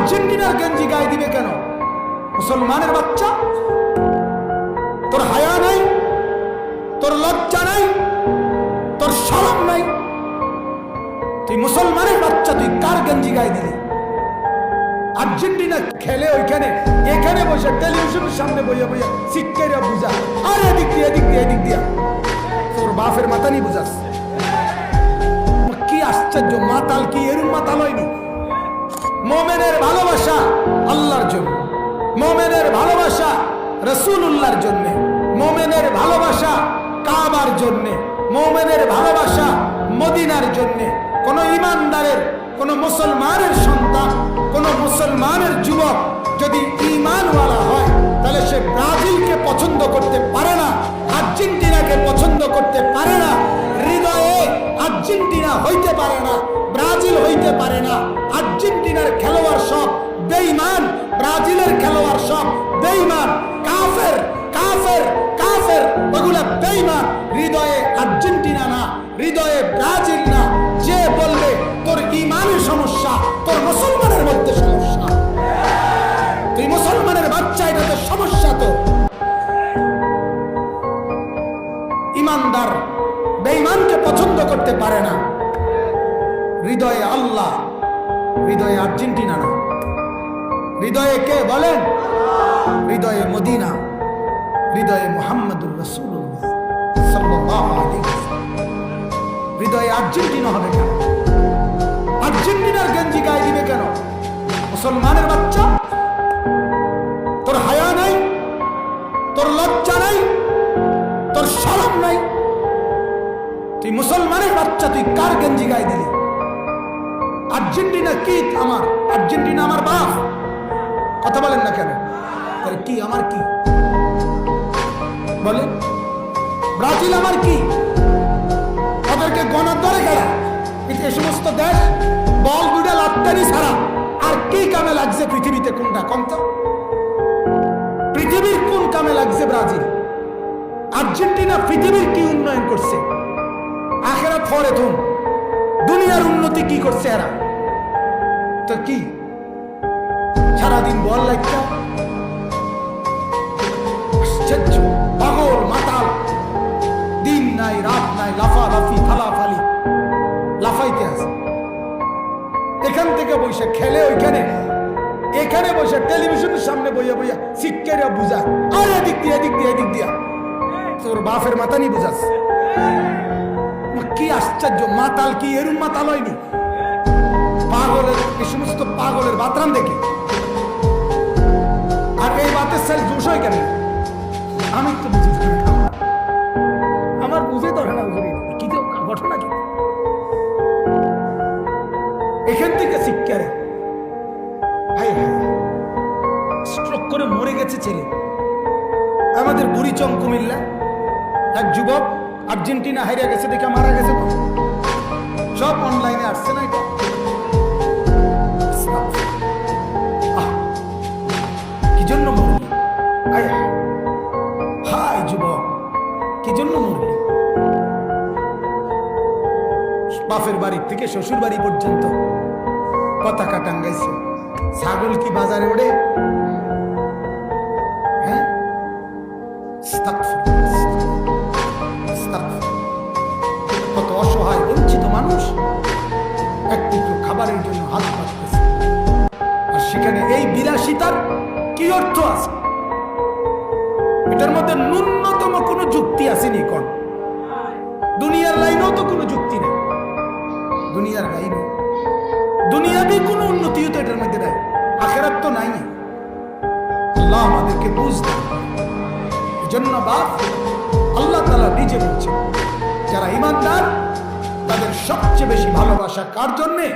আর্জেন্টিনার গেঞ্জি গায়ে দিবে কেন? মুসলমানের বাচ্চা, তোর হায়া নাই, তোর লজ্জা নাই, তোর শরম নাই? তুই মুসলমানের বাচ্চা, তুই কার গেঞ্জি গায়ে দিলি? আর্জেন্টিনা খেলে ওইখানে, এখানে বসে টেলিভিশনের সামনে বইয়া বইয়া শিক্ষাইরা বুঝা, আর এদিক দিয়ে এদিক দিয়ে এদিক দিয়া তোর বাপের মাথা নিয়ে বুঝাস। কি আশ্চর্য, মাতাল কি এরম মাতাল হয়নি? মোমেনের ভালোবাসা আল্লাহর জন্য, মোমেনের ভালোবাসা রাসূলুল্লাহর জন্য, মোমেনের ভালোবাসা কাবার জন্য, মোমেনের ভালোবাসা মদিনার জন্য। কোন ইমানদারের, কোন মুসলমানের সন্তান, কোন মুসলমানের যুবক যদি ঈমানওয়ালা হয়, তাহলে সে ব্রাজিলকে পছন্দ করতে পারে না, আর্জেন্টিনাকে পছন্দ করতে পারে না। হৃদয়ে আর্জেন্টিনা হইতে পারে না, ব্রাজিল হইতে পারে না। আর্জেন্টিনার খেলোয়াড় সব বেঈমান, ব্রাজিলের খেলোয়াড় সব বেঈমান, কাফের কাফের কাফের, ওগুলা বেঈমান। হৃদয়ে আর্জেন্টিনা না, হৃদয়ে ব্রাজিল না। যে বলবে তোর ঈমানের সমস্যা, তোর মুসলমানের মধ্যে সমস্যা, তুই মুসলমানের বাচ্চা, এটা তো সমস্যা। তো ইমানদার বেঈমানকে পছন্দ করতে পারে না। হৃদয়ে আল্লাহ, হৃদয়ে আর্জেন্টিনা না। হৃদয়ে কে বলেন? হৃদয়ে মদিনা, হৃদয়ে মুহাম্মদুর রাসূলুল্লাহ সাল্লাল্লাহু আলাইহি ওয়াসাল্লাম। হৃদয়ে আর্জেন্টিনা হবে কেন? আর্জেন্টিনার গেঞ্জি গায়ে দিবে কেন? মুসলমানের বাচ্চা, তোর হায়া নাই, তোর লজ্জা নাই, তোর শরম নাই? তুই মুসলমানের বাচ্চা, তুই কার গেঞ্জি গায়ে দিলি? আর্জেন্টিনা কি আমার? আর্জেন্টিনা আমার বাপ। কথা বলেন না কেন? কি আমার কি বলে? ব্রাজিল আমার কি? ওদেরকে গণার দরে গেলা। এই সমস্ত দেশ বল দুটা লাত্তারি ছাড়া আর কি কামে লাগছে পৃথিবীতে? কোনটা কম তো? পৃথিবীর কোন কামে লাগছে ব্রাজিল? আর্জেন্টিনা পৃথিবীর কি উন্নয়ন করছে? আখেরাত ফরে তুম দুনিয়ার উন্নতি কি করছে এরা? তো কি সারাদিন বল লাগছে? আশ্চর্য, পাগল মাতাল, দিন নাই রাত নাই, লাফালাফি ফালাফালি, লাফাইতে আছে। এখান থেকে বসে খেলে ওইখানে, এখানে বসে টেলিভিশনের সামনে বইয়া বইয়া শিক্ষাইরা বুঝা, আর এদিক দিয়ে এদিক দিয়ে এদিক দিয়া তোর বাপের মাথা নিয়ে বুঝাস। কি আশ্চর্য, মাতাল কি এরম মাতাল হয়নি? পাগলের, এই সমস্ত পাগলের বাতরান দেখে। আর এই বাতের সেল দোষ হয় কেন? আমি তো বুঝি আমার বুঝে ধরে না, বুঝি কি তো ঘটনা কি? এখান থেকে শিক্ষা রে, স্ট্রোক করে মরে গেছে ছেলে আমাদের বুড়িচং কুমিল্লা। এক যুবক আর্জেন্টিনা হারিয়ে গেছে দেখে মারা গেছে। তো সব অনলাইনে আসছে না? এটা কি জন্য মরলি? হাই যুবক, কি জন্য মরলি? বাপের বাড়ি থেকে শ্বশুর বাড়ি পর্যন্ত পতাকা টাঙ্গাইছে। ছাগল কি বাজারে ওড়ে? হ্যাঁ, কত অসহায় বঞ্চিত মানুষ একটু খাবারের জন্য হাত পাততেছে। আর সেখানে এই বিলাসিতার কি অর্থ আছে? এটার মধ্যে ন্যূনতম কোনো যুক্তি আসেনি। কোন দুনিয়ার লাইনেও তো কোনো যুক্তি নেই। দুনিয়ার লাইনে দুনিয়াবি কোনো উন্নতিও তো এটার মধ্যে নাই, আখেরাত তো নাই। আল্লাহ আমাদেরকে বুঝতে, এজন্য বাপ আল্লাহ তাআলা নিজে বলছেন, যারা ঈমানদার তাদের সবচেয়ে বেশি ভালোবাসা কার জন্যে?